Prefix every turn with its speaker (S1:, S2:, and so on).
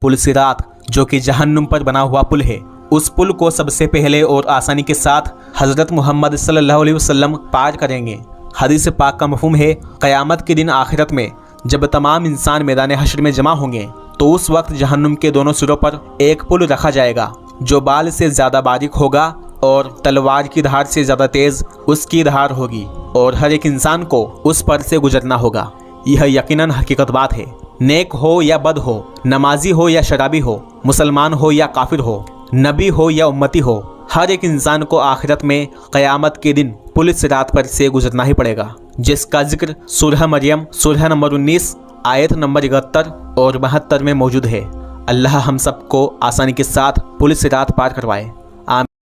S1: पुल सिरात, जो कि जहन्नुम पर बना हुआ पुल है। उस पुल को सबसे पहले और आसानी के साथ हज़रत मोहम्मद सल्लल्लाहु अलैहि वसल्लम पार करेंगे। हदीस पाक का मफ़हूम है, क़यामत के दिन आखिरत में जब तमाम इंसान मैदान हश्र में जमा होंगे तो उस वक्त जहन्नुम के दोनों सिरों पर एक पुल रखा जाएगा जो बाल से ज़्यादा बारीक होगा और तलवार की धार से ज़्यादा तेज़ उसकी धार होगी और हर एक इंसान को उस पर से गुजरना होगा। यह यकीनन हकीकत बात है। नेक हो या बद हो, नमाजी हो या शराबी हो, मुसलमान हो या काफिर हो, नबी हो या उम्मती हो, हर एक इंसान को आखिरत में क़यामत के दिन पुल सिरात पर से गुजरना ही पड़ेगा, जिसका जिक्र सूरह मरियम सूरह नंबर 19 आयत नंबर 71 और 72 में मौजूद है। अल्लाह हम सबको आसानी के साथ पुल सिरात पार करवाए।